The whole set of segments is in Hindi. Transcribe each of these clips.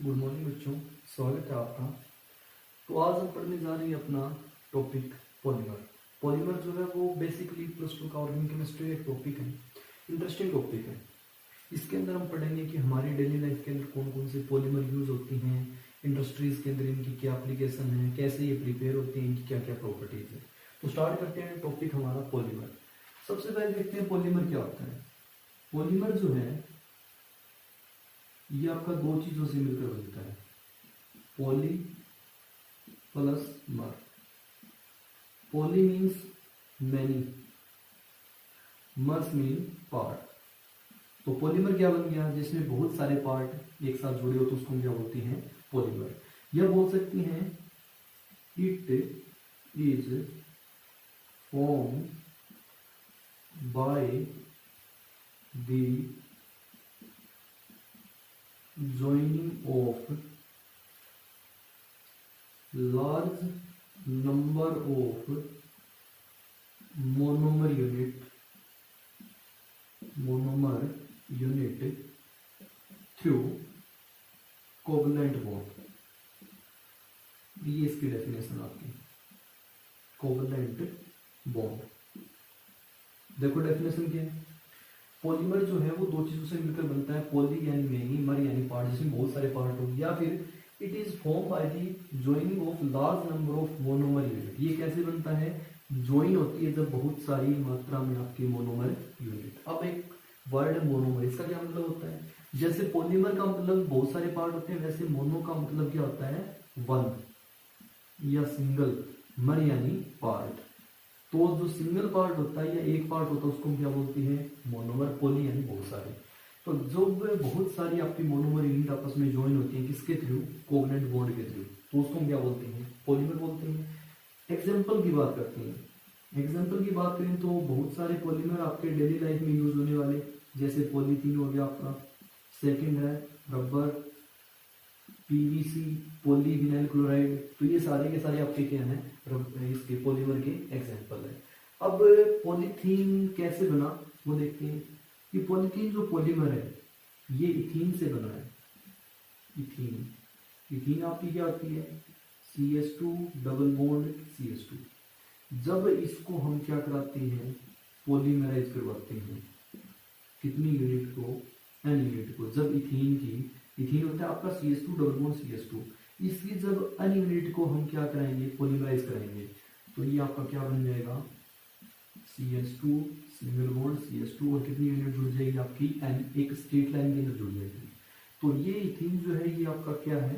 गुड मॉर्निंग बच्चों, स्वागत है आपका। तो आज हम पढ़ने जा रहे हैं अपना टॉपिक पॉलीमर। पॉलीमर जो है वो बेसिकली प्लस टू का ऑर्गेनिक केमिस्ट्री एक टॉपिक है, इंटरेस्टिंग टॉपिक है। इसके अंदर हम पढ़ेंगे कि हमारी डेली लाइफ के अंदर कौन कौन से पॉलीमर यूज होती हैं, इंडस्ट्रीज के अंदर इनकी क्या एप्लीकेशन है, कैसे ये प्रिपेयर होती हैं, इनकी क्या क्या प्रॉपर्टीज है। तो स्टार्ट करते हैं टॉपिक हमारा पॉलीमर। सबसे पहले देखते हैं पॉलीमर क्या होता है। पॉलीमर जो है ये आपका दो चीजों से मिलकर बनता है, पॉली प्लस मर। पॉली मीन्स मैनी, मर्स मीन पार्ट। तो पॉलीमर क्या बन गया, जिसमें बहुत सारे पार्ट एक साथ जुड़े हो तो उसको क्या बोलते हैं, पॉलीमर। यह बोल सकती हैं it is form by the joining of large number of monomer unit through covalent bond। ये इसकी डेफिनेशन आपकी कोवलेंट बॉन्ड। देखो डेफिनेशन क्या है। पॉलीमर जो है वो दो चीजों से मिलकर बनता है, पॉली यानी मैनी, मर यानी पार्ट, जिसमें बहुत सारे पार्ट हो, या फिर it is form by the joining of large number of monomer unit. ये कैसे बनता है, ज्वाइन होती है जब बहुत सारी मात्रा में आपके मोनोमर यूनिट। अब एक वर्ड मोनोमर, इसका क्या मतलब होता है, जैसे पॉलीमर का मतलब बहुत सारे पार्ट होते हैं, वैसे मोनो का मतलब क्या होता है, वन या सिंगल, मर यानी पार्ट। तो जो सिंगल पार्ट होता है या एक पार्ट होता है उसको क्या बोलते हैं, मोनोमर। पॉली यानी बहुत सारे। तो जब बहुत सारी आपकी मोनोमर यूनिट आपस में ज्वाइन होती हैं, किसके थ्रू, कोवलेंट बॉन्ड के थ्रू, तो उसको हम क्या बोलते हैं, पॉलीमर बोलते हैं। एग्जाम्पल की बात करते हैं। एग्जाम्पल की बात करें तो बहुत सारे पॉलीमर आपके डेली लाइफ में यूज होने वाले, जैसे पॉलीथीन हो गया आपका, सेकेंड है रबर, पीवीसी, पॉलीविनाइल क्लोराइड। तो ये सारे के सारे आपके क्या हैं, इसके पॉलीमर के एग्जांपल है। अब पॉलीथीन कैसे बना वो देखते हैं कि पॉलीथीन जो पॉलीमर है ये इथीन से बना है। इथीन, इथीन आपकी क्या होती है, CH2 डबल बॉन्ड CH2। जब इसको हम क्या कराते हैं, पॉलीमराइज करवाते हैं, कितनी यूनिट को, n यूनिट को। जब इथीन की, इथीन होता है आपका CH2 डबल बॉन्ड CH2, इसकी जब n यूनिट को हम क्या कराएंगे, पॉलीमराइज कराएंगे, तो ये आपका क्या बन जाएगा, CH2 सिंगल बॉन्ड CH2, और कितनी यूनिट जुड़ जाएगी आपकी, n, एक स्ट्रेट लाइन के अंदर जुड़ जाएगी। तो ये इथीन जो है ये आपका क्या है,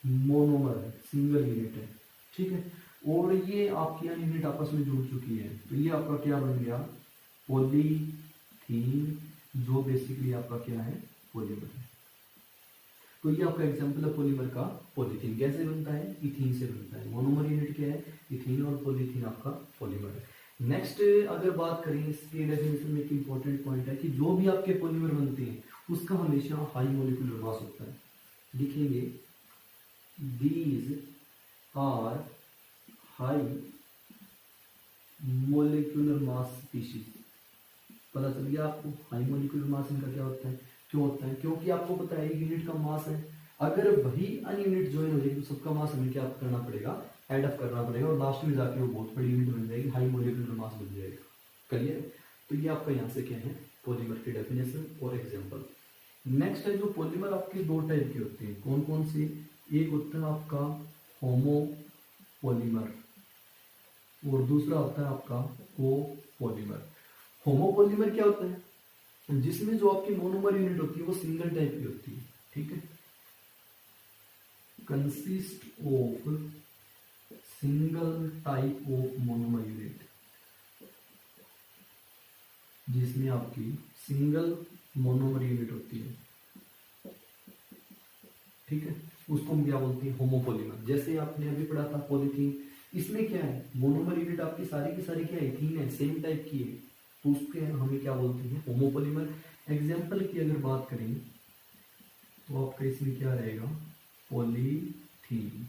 मोनोमर है, सिंगल यूनिट है, ठीक है। और ये आपकी n यूनिट आपस में जुड़ चुकी है, तो ये आपका क्या बन गया, पॉलीथीन, जो बेसिकली आपका क्या है, पॉलीमर है। तो ये आपका एग्जांपल है पॉलीमर का। पॉलीथीन कैसे बनता है, इथीन से बनता है। मोनोमर यूनिट क्या है, इथीन, और पॉलीथीन आपका पॉलीमर है। नेक्स्ट अगर बात करें इसके डेफिनेशन में, एक इंपॉर्टेंट पॉइंट है कि जो भी आपके पॉलीमर बनते हैं उसका हमेशा हाई मोलिकुलर मास होता है। लिखेंगे these are high molecular mass species. पता चल गया आपको हाई मोलिकुलर मास इनका क्या होता है, क्यों होता है, क्योंकि आपको पता है एक यूनिट का मास है, अगर वही अन यूनिट ज्वाइन हो जाएगी तो सबका मास हमें क्या करना पड़ेगा, एड अप करना पड़ेगा, और लास्ट में जाके वो बहुत बड़ी यूनिट बन जाएगी, हाई मोलिकुलर मास बन जाएगा। क्लियर। तो ये आपका यहाँ से क्या है, पॉलीमर की डेफिनेशन और एग्जांपल। नेक्स्ट है जो पॉलीमर आपके दो टाइप के होते हैं, कौन कौन से, एक होता है आपका होमो पॉलीमर और दूसरा होता है आपका कोपॉलीमर। होमोपॉलीमर क्या होता है, जिसमें जो आपकी मोनोमर यूनिट होती है वो सिंगल टाइप की होती है, ठीक है, consist of single type of monomer unit, जिसमें आपकी सिंगल मोनोमर यूनिट होती है, ठीक है, उसको हम क्या बोलते हैं, होमोपॉलीमर। जैसे आपने अभी पढ़ा था पॉलीथीन, इसमें क्या है, मोनोमर यूनिट आपकी सारी की सारी क्या है, इथीन है, सेम टाइप की है, तो उसके हमें क्या बोलते हैं, होमोपॉलीमर। एग्जाम्पल की अगर बात करें तो आपका इसमें क्या रहेगा, पॉलीथीन,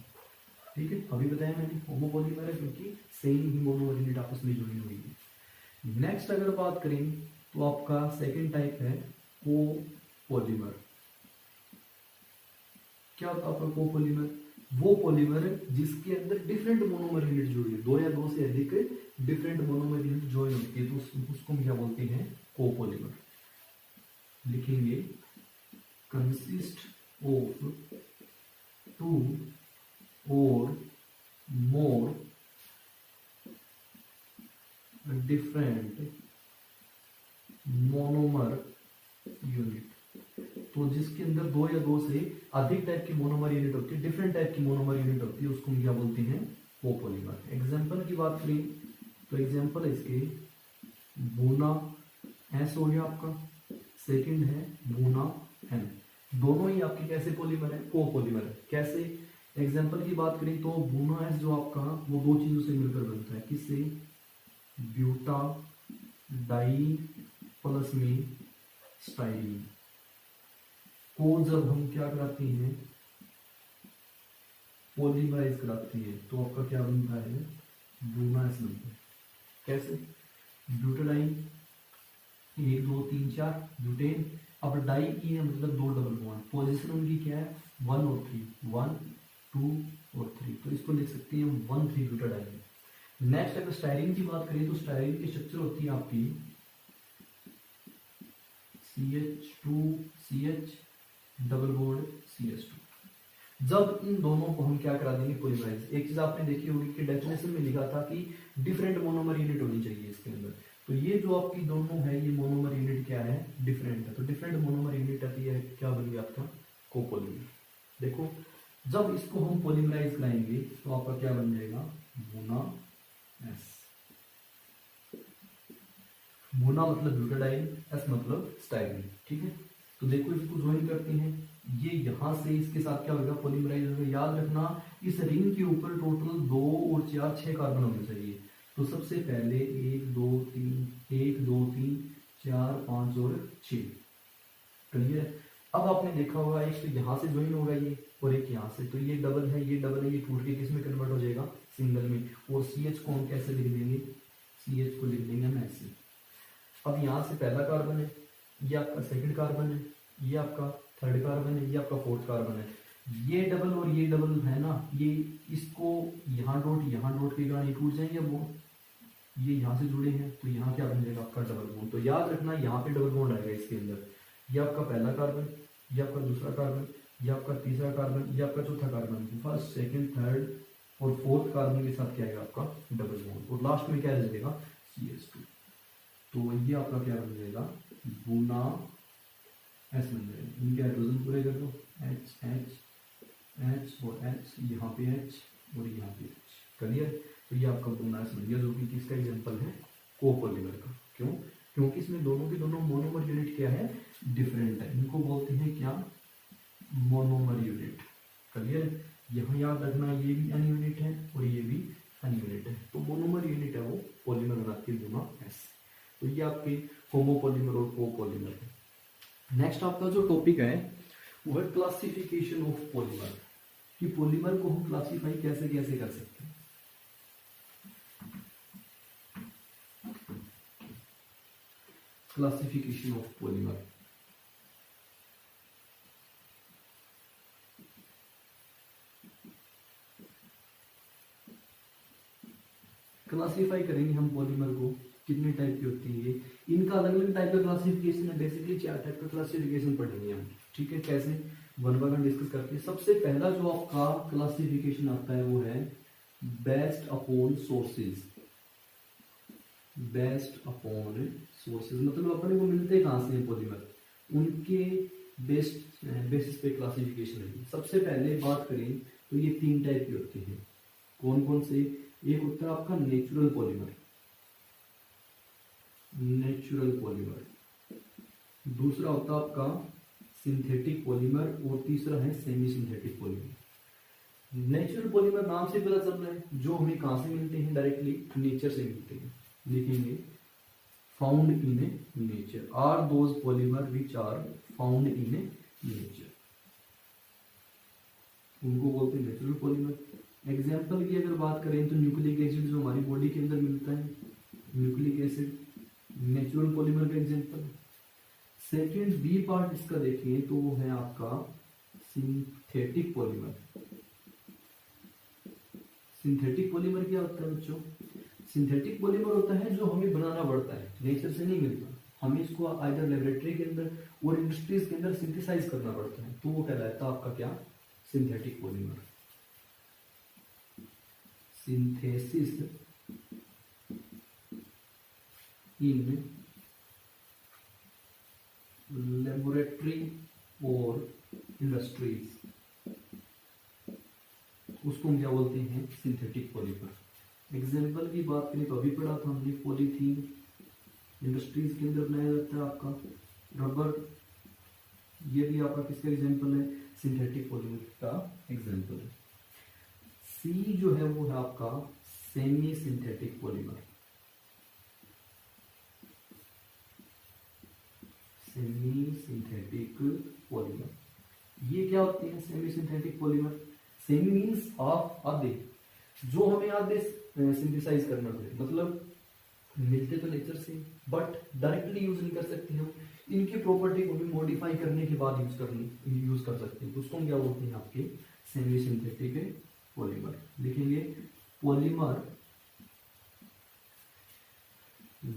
ठीक है। अभी बताया मैंने होमोपॉलीमर है क्योंकि सेम ही मोनोमर यूनिट आपस में जुड़ी हुई है। नेक्स्ट अगर बात करें तो आपका सेकेंड टाइप है कोपॉलीमर। क्या होता है आपका कोपॉलीमर? वो पॉलीमर जिसके अंदर डिफरेंट मोनोमर यूनिट जुड़ी है, दो या दो से अधिक डिफरेंट मोनोमर यूनिट ज्वाइन होती है, तो उसको हम क्या बोलते हैं? कोपॉलीमर। लिखेंगे कंसिस्ट ऑफ टू और मोर डिफरेंट मोनोमर यूनिट। तो जिसके अंदर दो या दो से अधिक टाइप की मोनोमर यूनिट होती है, डिफरेंट टाइप की मोनोमर यूनिट होती है, उसको हम क्या बोलते हैं? कोपॉलीमर। एग्जांपल की बात करें तो एग्जांपल है इसके बूना एस हो गया आपका, सेकंड है बूना एन। दोनों ही आपके कैसे पॉलीमर है? कोपॉलीमर है। कैसे? एग्जांपल की बात करें तो बूना एस जो आपका वो दो चीजों से मिलकर बनता है। किससे? ब्यूटा डाई प्लस में स्टाइरीन को जब हम क्या कराते हैं? पॉलीमराइज कराते हैं, तो आपका क्या बनता है? बूना एस बनता है। कैसे? Butadiene 1 2 3 4 butane. अब डाई की है मतलब दो डबल बॉन्ड, पोजीशन उनकी क्या है? 1 और 3, 1 2 और 3, तो इसको लिख सकते हैं 1 3 ब्यूटाडाइन। नेक्स्ट अगर स्टाइरीन की बात करें तो स्टाइरीन की स्ट्रक्चर होती है आपकी CH2CH डबल बॉन्ड CH2। जब इन दोनों को हम क्या करा देंगे? पॉलीमराइज। एक चीज आपने देखी होगी कि डेफिनेशन में लिखा था कि डिफरेंट मोनोमर यूनिट होनी चाहिए इसके अंदर, तो ये जो आपकी दोनों है ये मोनोमर यूनिट क्या है? डिफरेंट है। तो डिफरेंट मोनोमर यूनिट आती है, क्या बन गया आपका? कोपॉलीमर। देखो जब इसको हम पॉलीमराइज कराएंगे तो आपका क्या बन जाएगा? Buna S. बूना मतलब ब्यूटाडाइन, एस मतलब स्टाइरीन। ठीक है, तो देखो इसको ज्वाइन करते हैं, ये यहां से इसके साथ क्या होगा? पॉलीमराइज होगा। याद रखना इस रिंग के ऊपर टोटल 2 और 4 6 कार्बन होने चाहिए। तो सबसे पहले 1 2 3 4 5 और 6। क्लियर? अब आपने देखा होगा एक तो यहाँ से ज्वाइन होगा ये और एक यहाँ से, तो ये डबल है, ये डबल है, ये टूट के किस में कन्वर्ट हो जाएगा? सिंगल में। और CH को हम कैसे लिख देंगे? CH को लिख देंगे हम ऐसे। अब यहाँ से पहला कार्बन है, ये आपका सेकंड कार्बन है, ये आपका थर्ड कार्बन है, ये आपका फोर्थ कार्बन है। ये डबल और ये डबल है ना, ये इसको यहाँ डॉट के कारण ये टूट जाएंगे। वो ये यहाँ से जुड़े हैं तो यहाँ क्या बन जाएगा? आपका डबल बॉन्ड। तो याद रखना यहाँ पे डबल बॉन्ड आएगा इसके अंदर। ये आपका पहला कार्बन, ये आपका दूसरा कार्बन, ये आपका तीसरा कार्बन, ये आपका चौथा कार्बन, फर्स्ट सेकंड थर्ड और फोर्थ कार्बन के साथ क्या आएगा? आपका डबल बॉन्ड। और लास्ट में क्या रह जाएगा? CH2। तो ये आपका क्या बन जाएगा? बूना एस बन जाएगा। इनके हाइड्रोजन पूरे कर दो, H H H और H, यहाँ पे H और यहाँ पे H। क्लियर? तो ये आपका बूना एस बन गया, जो कि किसका एग्जांपल है? कोपॉलीमर का। क्यों? क्योंकि इसमें दोनों के दोनों मोनोमर यूनिट क्या है? डिफरेंट है। इनको बोलते हैं क्या? Monomer unit. क्लियर? यहाँ याद रखना ये भी एन यूनिट है और ये भी एन यूनिट है, तो मोनोमर यूनिट है वो पॉलीमर बनाती है बूना एस। तो ये आपके होमोपॉलीमर और कोपॉलीमर है। नेक्स्ट आपका जो टॉपिक है वो है क्लासिफिकेशन ऑफ पॉलीमर, कि पॉलीमर को हम क्लासिफाई कैसे कैसे कर सकते हैं। Classification of polymer. क्लासिफाई करेंगे हम पॉलीमर को, कितने टाइप की होती है, इनका अलग अलग टाइप का क्लासिफिकेशन है। बेसिकली 4 टाइप का क्लासिफिकेशन पढ़ेंगे हम। ठीक है, कैसे? वन बाय वन डिस्कस करते हैं। सबसे पहला जो आपका क्लासिफिकेशन आता है वो है based upon sources. Based upon sources मतलब अपने को मिलते कहाँ से हैं पॉलीमर, उनके बेसिस पे क्लासिफिकेशन है। सबसे पहले बात करें तो ये 3 टाइप की होती है। कौन कौन से? एक होता है आपका नेचुरल पॉलीमर, नेचुरल पॉलीमर। दूसरा होता है आपका सिंथेटिक पॉलीमर और तीसरा है semi synthetic polymer. Natural polymer नाम से पता चल रहा है जो हमें कहां से मिलते हैं? डायरेक्टली नेचर से मिलते हैं। लिखेंगे found in nature, are those polymer which are found in nature, उनको बोलते हैं नेचुरल पॉलीमर। एग्जाम्पल की अगर बात करें तो न्यूक्लिक एसिड जो हमारी बॉडी के अंदर मिलता है, न्यूक्लिक एसिड नेचुरल पॉलीमर का एग्जाम्पल। सेकेंड बी पार्ट इसका देखिए तो वो है आपका सिंथेटिक पॉलीमर। सिंथेटिक पॉलीमर क्या होता है बच्चों? सिंथेटिक पॉलीमर होता है जो हमें बनाना पड़ता है, नेचर से नहीं मिलता, हमें इसको आइदर लेबोरेटरी के अंदर और इंडस्ट्रीज के अंदर सिंथेसाइज करना पड़ता है, तो वो कहलाता है आपका क्या? Synthetic polymer. Synthesis in laboratory और इंडस्ट्रीज, उसको हम क्या बोलते हैं? Synthetic polymer. एग्जाम्पल की बात करें तो अभी पढ़ा था हमने, पॉलीथीन इंडस्ट्रीज के अंदर बनाया जाता है आपका, रबर, ये भी आपका किसका एग्जाम्पल है? सिंथेटिक पॉलीमर का एग्जाम्पल है। सी जो है वो है आपका semi synthetic polymer. Semi synthetic polymer ये क्या होते हैं? Semi synthetic polymer, semi means half, आधे, जो हमें आधे सिंथेसाइज करना पड़े, मतलब मिलते तो नेचर से बट डायरेक्टली यूज नहीं कर सकते हम, इनकी प्रॉपर्टी को भी मॉडिफाई करने के बाद यूज कर सकते हैं, तो उसको हम क्या बोलते हैं? आपके सेमी सिंथेटिक पॉलीमर। लिखेंगे polymer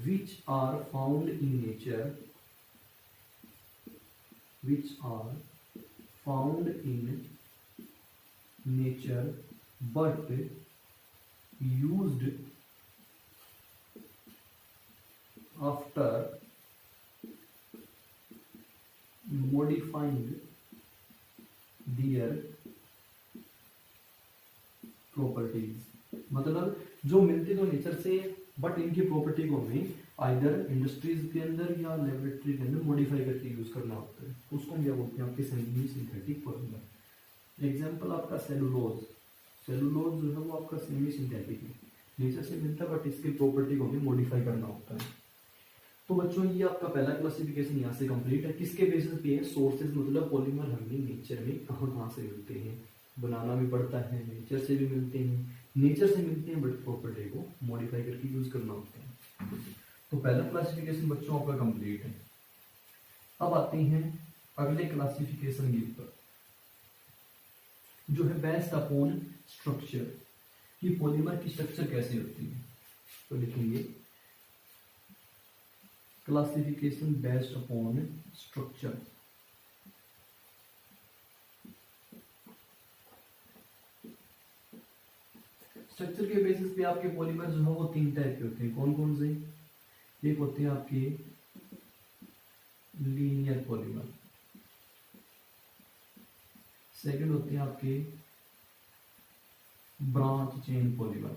which are found in nature, which are found in nature but used after modifying their properties। मतलब जो मिलते तो नेचर से बट इनकी प्रॉपर्टी को हमें आइदर इंडस्ट्रीज के अंदर या लेबोरेटरी के अंदर मॉडिफाई करके यूज करना होता है, उसको हम क्या बोलते हैं? आपके सेमी सिंथेटिक पॉलीमर। एग्जांपल आपका सेलुलोज। सेलुलोज जो है वो आपका सेमी सिंथेटिक है, नेचर से मिलता है बट इसकी प्रॉपर्टी को हमें मॉडिफाई करना होता है। तो बच्चों ये आपका पहला क्लासिफिकेशन यहाँ से कंप्लीट है। किसके बेसिस पे है? सोर्सेज, मतलब पॉलीमर हमें नेचर में कहाँ से मिलते हैं, बनाना भी पड़ता है, नेचर से भी मिलते हैं, नेचर से मिलते हैं बट प्रॉपर्टी को मॉडिफाई करके यूज करना होता है। तो पहला क्लासिफिकेशन बच्चों आपका कंप्लीट है। अब आते हैं अगले क्लासिफिकेशन के ऊपर, जो है बेस्ड अपॉन स्ट्रक्चर, कि पॉलीमर की स्ट्रक्चर कैसे होती है। तो लिखेंगे classification based upon structure. Structure के बेसिस पे आपके पॉलीमर जो है वो तीन टाइप के होते हैं। कौन कौन से? एक होते हैं आपके लीनियर पॉलीमर, सेकंड होते हैं आपके ब्रांच चेन पॉलीमर,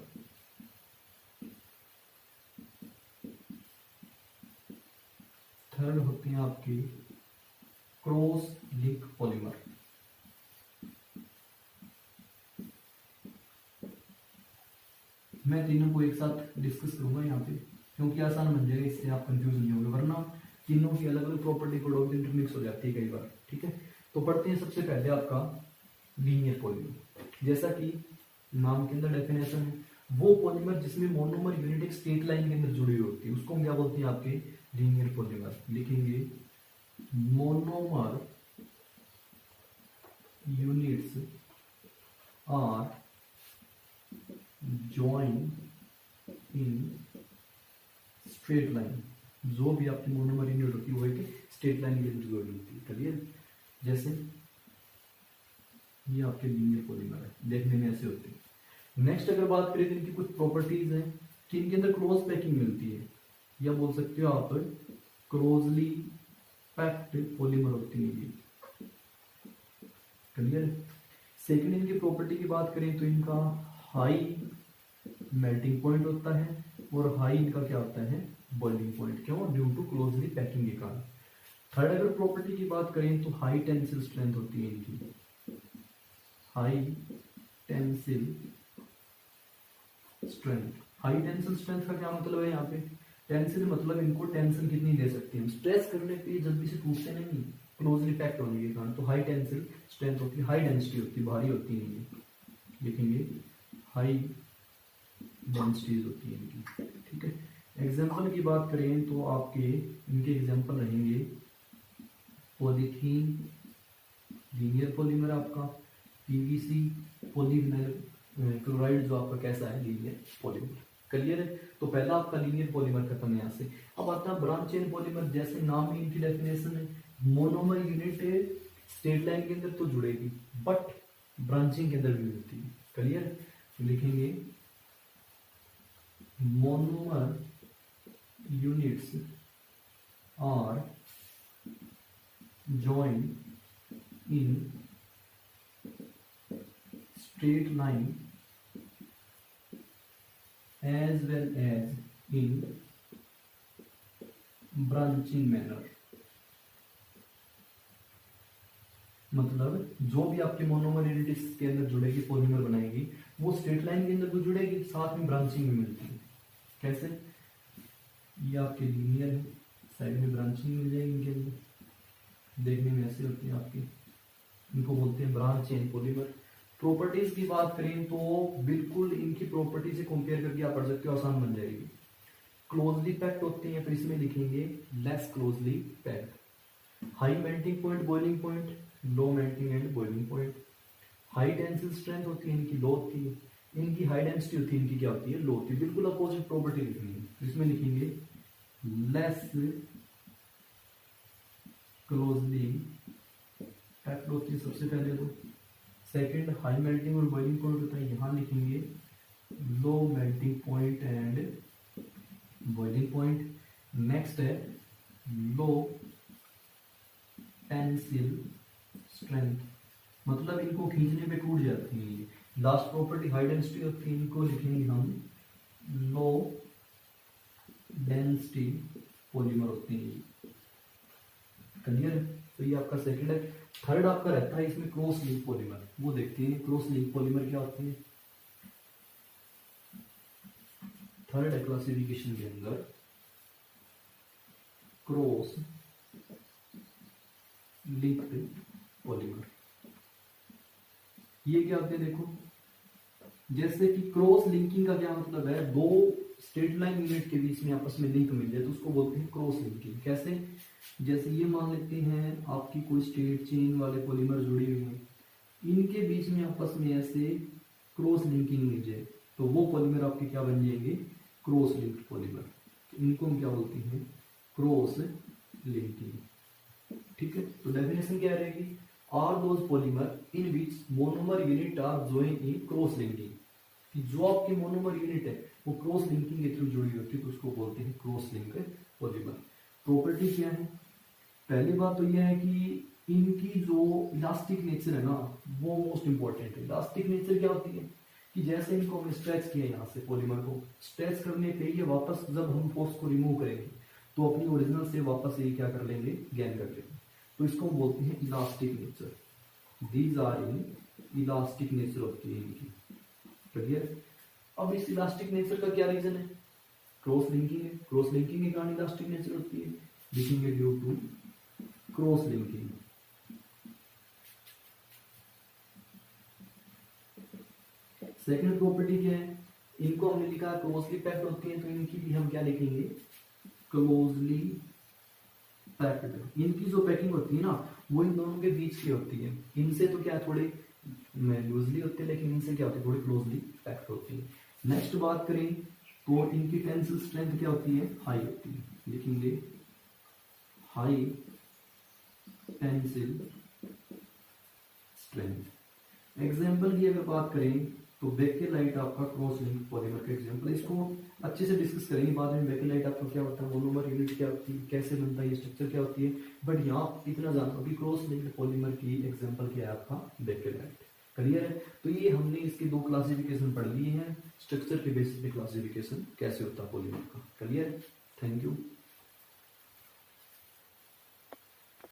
थर्ड होते हैं आपके क्रॉस लिंक पॉलीमर। मैं तीनों को एक साथ डिस्कस करूंगा यहाँ पे, क्योंकि आसान बन जाएगा, इससे आप कंफ्यूज नहीं होंगे, वरना तीनों की अलग अलग प्रॉपर्टी प्रोडक्ट इंटरमिक्स हो जाती है कई बार। ठीक है, तो पढ़ते हैं सबसे पहले आपका लीनियर पॉलीमर। जैसा कि नाम के अंदर डेफिनेशन है, वो पॉलीमर जिसमें मोनोमर यूनिट एक स्ट्रेट लाइन के अंदर जुड़ी हुई होती है, उसको हम क्या बोलते हैं? आपके लीनियर पॉलीमर। लिखेंगे monomer units are join in straight line। जो भी आपकी मोनोमर यूनिट होती है वो एक स्ट्रेट लाइन के अंदर जोड़ी होती है। क्लियर? जैसे ये आपके लीनियर पॉलीमर है, देखने में ऐसे होते हैं। नेक्स्ट अगर बात करें तो इनकी कुछ प्रॉपर्टीज हैं कि इनके अंदर क्लोज पैकिंग मिलती है, या बोल सकते हो आप क्लोजली पैक्ड पॉलीमर होती है ये। क्लियर? सेकंड इनकी प्रॉपर्टी की बात करें तो इनका हाई मेल्टिंग पॉइंट होता है और हाई इनका क्या होता है? Boiling point. क्यों? ड्यू टू क्लोजली पैकिंग के कारण। थर्ड अगर प्रॉपर्टी की बात करें तो हाई टेंसिल स्ट्रेंथ होती है इनकी, high tensile strength. High tensile strength का क्या मतलब है? यहाँ पे टेंसिल मतलब इनको टेंशन कितनी दे सकते हैं, स्ट्रेस करने पे ये जल्दी से टूटते नहीं, क्लोजली पैक्ड होने के कारण। तो हाई टेंसिल स्ट्रेंथ होती है, हाई डेंसिटी होती है, भारी होती है ये। लिखेंगे हाई डेंसिटीज होती है इनकी। ठीक है, एग्जाम्पल की बात करें तो आपके इनके एग्जाम्पल रहेंगे पॉलीथीन, लीनियर पॉलीमर आपका पीवीसी पॉलीविनाइल क्लोराइड जो आपका कैसा है, लीनियर पॉलीमर। क्लियर है? तो पहला आपका लीनियर पॉलीमर खत्म है यहाँ से। अब आता है ब्रांच चेन पॉलीमर। जैसे नाम में इनकी डेफिनेशन है, मोनोमर यूनिट स्ट्रेट लाइन के अंदर तो जुड़ेगी बट ब्रांचिंग के अंदर भी होती है। क्लियर? तो लिखेंगे monomer units are joined in straight line as well as in branching manner। मतलब जो भी आपके मोनोमर यूनिट्स के अंदर जुड़ेगी, पॉलीमर बनाएगी, वो स्ट्रेट लाइन के अंदर तो जुड़ेगी, साथ में ब्रांचिंग भी मिलती है। कैसे? ये आपके लीनियर है, साइड में ब्रांचिंग मिल जाएगी इनके अंदर, देखने में ऐसे होती है आपकी, इनको बोलते हैं ब्रांच चेन पॉलीमर। प्रॉपर्टीज की बात करें तो बिल्कुल इनकी प्रॉपर्टी से कंपेयर करके आप पढ़ सकते हो, आसान बन जाएगी। क्लोजली पैक्ड होते हैं, फिर इसमें लिखेंगे less closely packed. High melting point, boiling point, low melting and boiling point. High tensile strength होती है इनकी, लो होती है। इनकी हाई डेंसिटी होती है, इनकी क्या होती है, लो होती है। बिल्कुल अपोजिट प्रॉपर्टी लिखनी है। इसमें लिखेंगे लेस क्लोजली पैक्ड होती है सबसे पहले तो। सेकंड हाई मेल्टिंग और बॉइलिंग पॉइंट होता है, यहाँ लिखेंगे low melting point and boiling point. Next है लो टेंसिल स्ट्रेंथ, मतलब इनको खींचने पे टूट जाती है। लास्ट प्रॉपर्टी हाई डेंसिटी होती है, इनको लिखेंगे हम लो डेंसिटी पॉलीमर होते हैं। क्लियर है? तो ये आपका सेकंड है। थर्ड आपका रहता है इसमें क्रॉस लिंक पॉलीमर। वो देखते हैं क्रॉस लिंक पॉलीमर क्या होती है। थर्ड है क्लासिफिकेशन के अंदर क्रॉस लिंक्ड पॉलीमर। ये क्या होते हैं देखो, जैसे कि क्रॉस लिंकिंग का क्या मतलब है, दो स्ट्रेट लाइन यूनिट के बीच में आपस में लिंक मिल जाए तो उसको बोलते हैं क्रॉस लिंकिंग। कैसे? जैसे ये मान लेते हैं आपकी कोई स्ट्रेट चेन वाले पॉलीमर जुड़ी हुई है, इनके बीच में आपस में ऐसे क्रॉस लिंकिंग मिल जाए तो वो पॉलीमर आपके क्या बन जाएंगे, क्रॉस लिंक्ड पॉलीमर। तो इनको हम क्या बोलते हैं, क्रॉस लिंकिंग। ठीक है? तो डेफिनेशन क्या रहेगी, are those polymer in which monomer unit are joined in cross linking. कि जो आपकी मोनोमर यूनिट है वो क्रॉस लिंकिंग के थ्रू जुड़ी होती है तो उसको बोलते हैं क्रॉस लिंक्ड पॉलीमर। प्रॉपर्टी क्या है? पहली बात तो यह है कि इनकी जो इलास्टिक नेचर है ना वो मोस्ट इंपॉर्टेंट है। इलास्टिक नेचर क्या होती है कि जैसे इनको हमने स्ट्रेच किया, यहाँ से पॉलीमर को स्ट्रेच करने पे ये वापस जब हम फोर्स को रिमूव करेंगे तो अपनी ओरिजिनल से वापस ये क्या कर लेंगे, गेन कर लेंगे। तो इसको हम बोलते हैं elastic nature. These are in elastic nature होती है इनकी। क्लियर? अब इस इलास्टिक नेचर का क्या रीजन है, क्रॉस लिंकिंग है। क्रॉस लिंकिंग के कारण इलास्टिक नेचर होती है, लिखेंगे due to cross linking. Second property क्या है, इनको हमने लिखा क्लोजली पैक्ड होती है तो इनकी भी हम क्या लिखेंगे, क्लोजली पैक्ड। इनकी जो पैकिंग होती है ना वो इन दोनों के बीच की होती है। इनसे तो क्या थोड़े लूजली होते हैं लेकिन इनसे क्या होती है, थोड़ी क्लोजली पैक्ड होती है। नेक्स्ट बात करें तो इनकी टेंसिल स्ट्रेंथ क्या होती है, हाई होती है। लिखेंगे हाई टेंसिल स्ट्रेंथ। एग्जाम्पल की अगर बात करें तो बेकेलाइट आपका क्रॉस लिंक पॉलीमर का एग्जाम्पल। इसको अच्छे से डिस्कस करेंगे बाद में। बेकेलाइट आपका क्या होता है, मोनोमर यूनिट क्या होती है, कैसे बनता है, ये स्ट्रक्चर क्या होती है। बट यहाँ इतना जानो कि क्रॉस लिंक पॉलीमर की एग्जाम्पल क्या है आपका, बेकेलाइट। क्लियर है? तो ये हमने इसके दो क्लासिफिकेशन पढ़ लिए हैं, स्ट्रक्चर के बेसिस पे क्लासिफिकेशन कैसे होता है पॉलीमर का। क्लियर? Thank you.